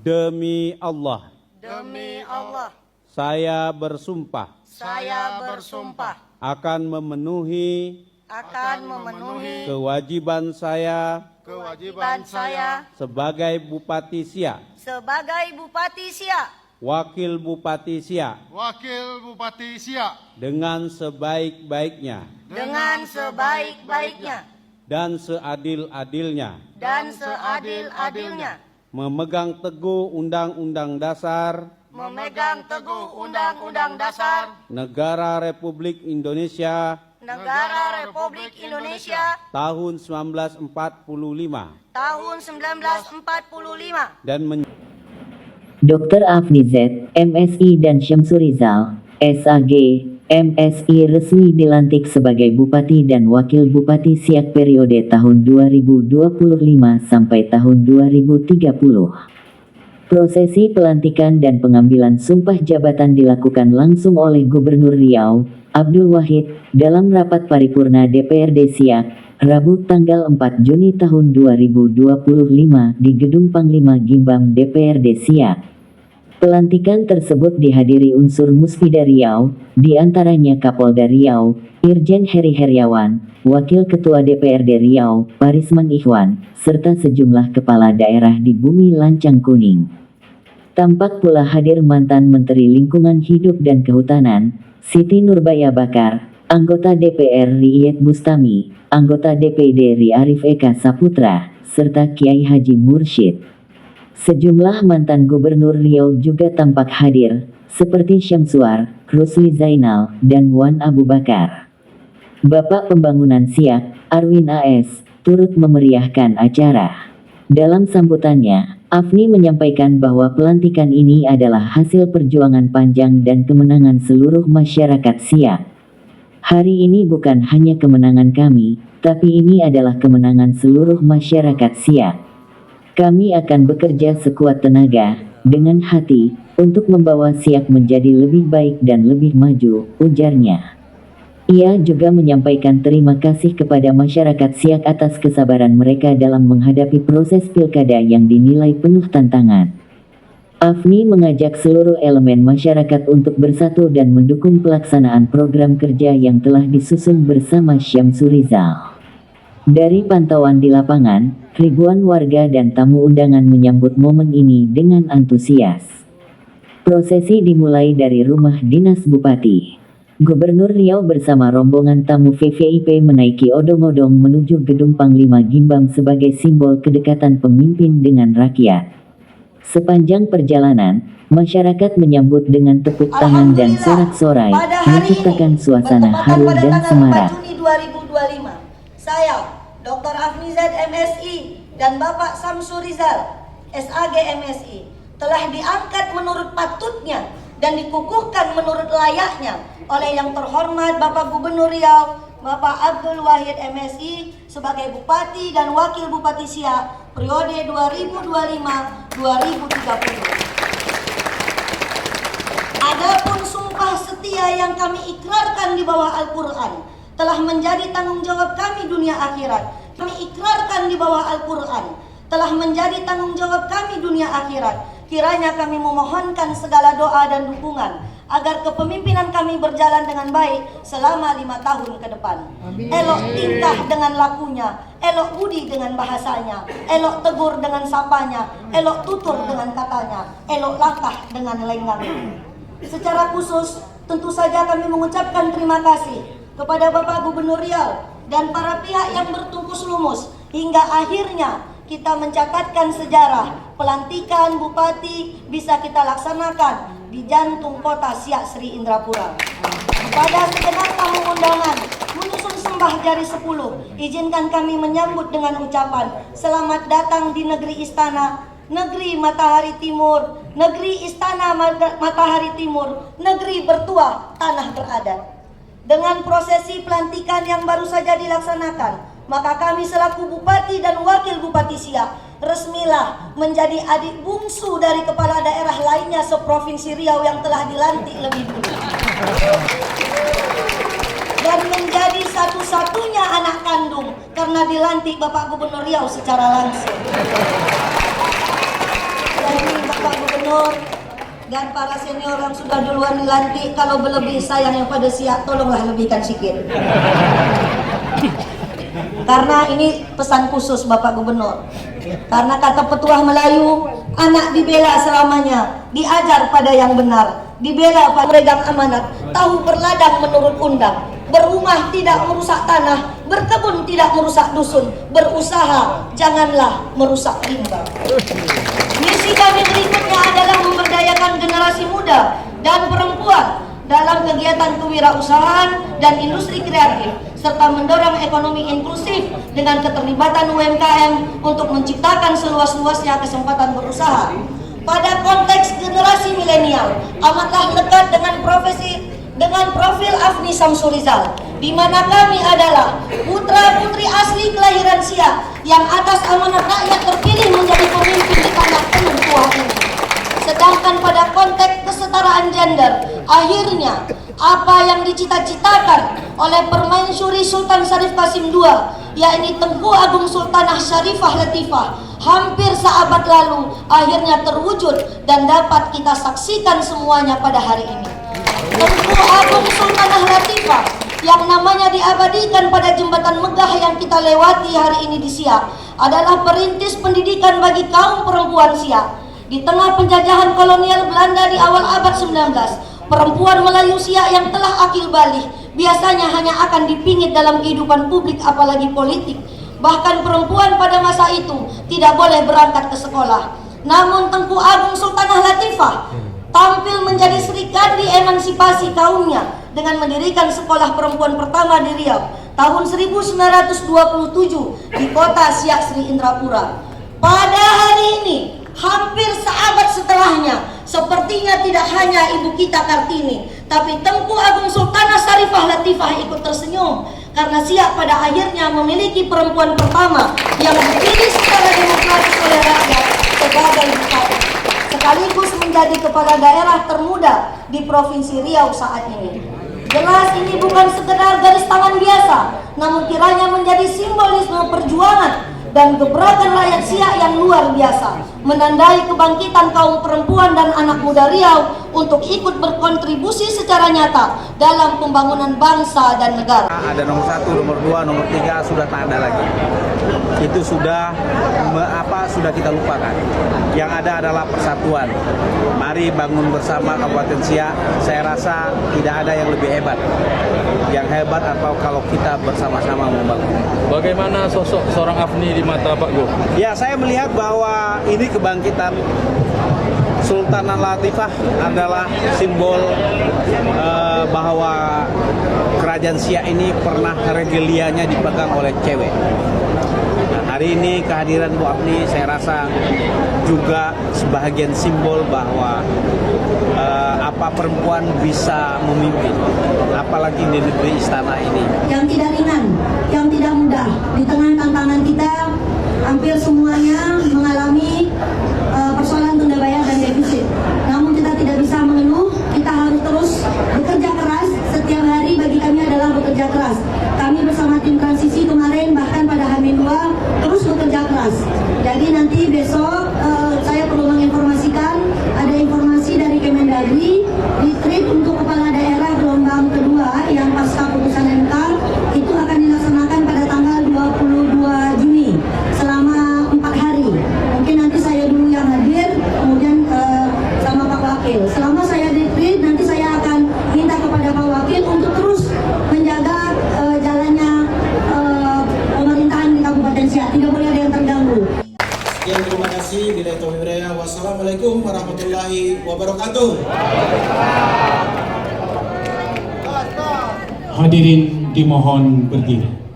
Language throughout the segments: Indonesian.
Demi Allah. Demi Allah. Saya bersumpah. Saya bersumpah. Akan memenuhi. Kewajiban saya. Sebagai Bupati Siak. Wakil Bupati Siak. Dengan sebaik-baiknya. Dan seadil-adilnya. Memegang teguh Undang-Undang Dasar. Negara Republik Indonesia. Tahun 1945. Dan Dr. Afni Z, MSI dan Syamsur Rizal, SAG, MSI resmi dilantik sebagai Bupati dan Wakil Bupati Siak periode tahun 2025 sampai tahun 2030. Prosesi pelantikan dan pengambilan sumpah jabatan dilakukan langsung oleh Gubernur Riau, Abdul Wahid, dalam rapat paripurna DPRD Siak, Rabu tanggal 4 Juni tahun 2025 di Gedung Panglima Gimbam DPRD Siak. Pelantikan tersebut dihadiri unsur Musbida Riau, di antaranya Kapolda Riau, Irjen Heri Heriawan, Wakil Ketua DPRD Riau, Parisman Ikhwan, serta sejumlah kepala daerah di Bumi Lancang Kuning. Tampak pula hadir mantan Menteri Lingkungan Hidup dan Kehutanan, Siti Nurbaya Bakar, anggota DPR Riyad Bustami, anggota DPD Ri Arif Eka Saputra, serta Kiai Haji Mursyid. Sejumlah mantan Gubernur Riau juga tampak hadir, seperti Syamsuar, Rusli Zainal, dan Wan Abu Bakar. Bapak Pembangunan Siak, Arwin AS, turut memeriahkan acara. Dalam sambutannya, Afni menyampaikan bahwa pelantikan ini adalah hasil perjuangan panjang dan kemenangan seluruh masyarakat Siak. Hari ini bukan hanya kemenangan kami, tapi ini adalah kemenangan seluruh masyarakat Siak. Kami akan bekerja sekuat tenaga, dengan hati, untuk membawa Siak menjadi lebih baik dan lebih maju, ujarnya. Ia juga menyampaikan terima kasih kepada masyarakat Siak atas kesabaran mereka dalam menghadapi proses pilkada yang dinilai penuh tantangan. Afni mengajak seluruh elemen masyarakat untuk bersatu dan mendukung pelaksanaan program kerja yang telah disusun bersama Syamsur Rizal. Dari pantauan di lapangan, ribuan warga dan tamu undangan menyambut momen ini dengan antusias. Prosesi dimulai dari rumah dinas Bupati. Gubernur Riau bersama rombongan tamu VVIP menaiki odong-odong menuju Gedung Panglima Gimbam sebagai simbol kedekatan pemimpin dengan rakyat. Sepanjang perjalanan, masyarakat menyambut dengan tepuk tangan dan sorak-sorai, menciptakan suasana haru dan semarak. Juni 2025, saya, Dr. Afni Z MSI, dan Bapak Syamsur Rizal, SAG MSI, telah diangkat menurut patutnya dan dikukuhkan menurut layaknya oleh yang terhormat Bapak Gubernur Riau, Bapak Abdul Wahid MSI, sebagai Bupati dan Wakil Bupati Siak periode 2025-2030. Adapun sumpah setia yang kami ikrarkan di bawah Al-Quran telah menjadi tanggung jawab kami dunia akhirat. Kami ikrarkan di bawah Al-Quran telah menjadi tanggung jawab kami dunia akhirat. Kiranya kami memohonkan segala doa dan dukungan agar kepemimpinan kami berjalan dengan baik selama 5 tahun ke depan. Elok tingkah dengan lakunya, elok budi dengan bahasanya, elok tegur dengan sapanya, elok tutur dengan katanya, elok langkah dengan lenggangnya. Secara khusus, tentu saja kami mengucapkan terima kasih kepada Bapak Gubernur Riau dan para pihak yang bertungkus lumus hingga akhirnya kita mencatatkan sejarah pelantikan bupati bisa kita laksanakan di jantung kota Siak Sri Indrapura. Pada segenap tamu undangan menyusun sembah jari 10, izinkan kami menyambut dengan ucapan selamat datang di negeri istana, negeri matahari timur, negeri istana matahari timur, negeri bertuah tanah beradat. Dengan prosesi pelantikan yang baru saja dilaksanakan, maka kami selaku Bupati dan Wakil Bupati Siak resmilah menjadi adik bungsu dari kepala daerah lainnya seprovinsi Riau yang telah dilantik lebih dulu. Dan menjadi satu-satunya anak kandung karena dilantik Bapak Gubernur Riau secara langsung. Jadi Bapak Gubernur dan para senior yang sudah duluan dilantik, kalau berlebih sayang yang pada Siak, tolonglah lebihkan sedikit. Karena ini pesan khusus Bapak Gubernur. Karena kata petuah Melayu, anak dibela selamanya, diajar pada yang benar, dibela pada peregang amanat, tahu berladang menurut undang, berumah tidak merusak tanah, berkebun tidak merusak dusun, berusaha janganlah merusak rimba. Misi kami berikutnya adalah memberdayakan generasi muda dan perempuan dalam kegiatan kewirausahaan dan industri kreatif, serta mendorong ekonomi inklusif dengan keterlibatan UMKM untuk menciptakan seluas-luasnya kesempatan berusaha. Pada konteks generasi milenial, amatlah lekat dengan profil Afni Samsurizal, di mana kami adalah putra-putri asli kelahiran Siak yang atas amanat rakyat terpilih menjadi pemimpin di tanah penuh tuah ini. Sedangkan pada konteks kesetaraan gender, akhirnya apa yang dicita-citakan oleh Permaisuri Sultan Syarif Qasim II, yakni Tengku Agung Sultanah Syarifah Latifah, hampir seabad lalu akhirnya terwujud dan dapat kita saksikan semuanya pada hari ini. Tengku Agung Sultanah Latifah yang namanya diabadikan pada jembatan megah yang kita lewati hari ini di Siak adalah perintis pendidikan bagi kaum perempuan Siak. Di tengah penjajahan kolonial Belanda di awal abad 19, perempuan Melayu Siak yang telah akil balik biasanya hanya akan dipingit dalam kehidupan publik apalagi politik. Bahkan perempuan pada masa itu tidak boleh berangkat ke sekolah. Namun Tengku Agung Sultanah Latifah tampil menjadi serikandi emansipasi kaumnya dengan mendirikan sekolah perempuan pertama di Riau tahun 1927 di kota Siak Sri Indrapura. Pada hari ini, hampir seabad setelahnya, sepertinya tidak hanya ibu kita Kartini, tapi Tengku Agung Sultanah Syarifah Latifah ikut tersenyum karena Siak pada akhirnya memiliki perempuan pertama yang dipilih secara demokratis oleh rakyat sebagai bupati, sekaligus menjadi kepala daerah termuda di Provinsi Riau saat ini. Jelas ini bukan sekedar garis tangan biasa, namun kiranya menjadi simbolisme perjuangan dan gebrakan rakyat Siak yang luar biasa, menandai kebangkitan kaum perempuan dan anak muda Riau untuk ikut berkontribusi secara nyata dalam pembangunan bangsa dan negara. Ada nomor 1, nomor 2, nomor 3 sudah tak ada lagi. Itu sudah sudah kita lupakan. Yang ada adalah persatuan. Mari bangun bersama Kabupaten Siak. Saya rasa tidak ada yang lebih hebat. Yang hebat atau kalau kita bersama-sama membangun. Bagaimana sosok seorang Afni di mata Pak Go? Ya, saya melihat bahwa ini kebangkitan Sultanah Latifah adalah simbol bahwa kerajaan Siak ini pernah regelianya dipegang oleh cewek. Nah, hari ini kehadiran Bu Afni saya rasa juga sebahagian simbol bahwa apa perempuan bisa memimpin, apalagi di negeri istana ini. Yang tidak ringan, yang tidak mudah. Di tengah tantangan kita, hampir semuanya mengalami persoalan tunda bayar dan defisit. Namun kita tidak bisa mengeluh, kita harus terus bekerja keras. Setiap hari bagi kami adalah bekerja keras. Kami bersama tim transisi kemarin bahkan pada H-2 terus bekerja keras. Jadi nanti besok saya perlu menginformasikan, ada informasi dari Kemendagri retreat untuk wabarakatuh. Hadirin dimohon berdiri.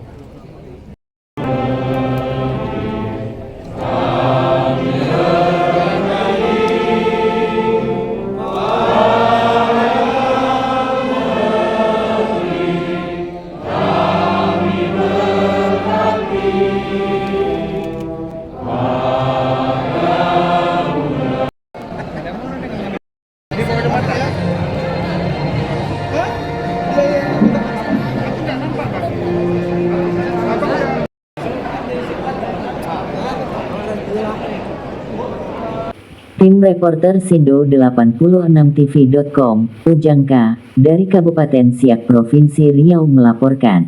Tim reporter Sindo 86tv.com, Ujangka, dari Kabupaten Siak Provinsi Riau melaporkan.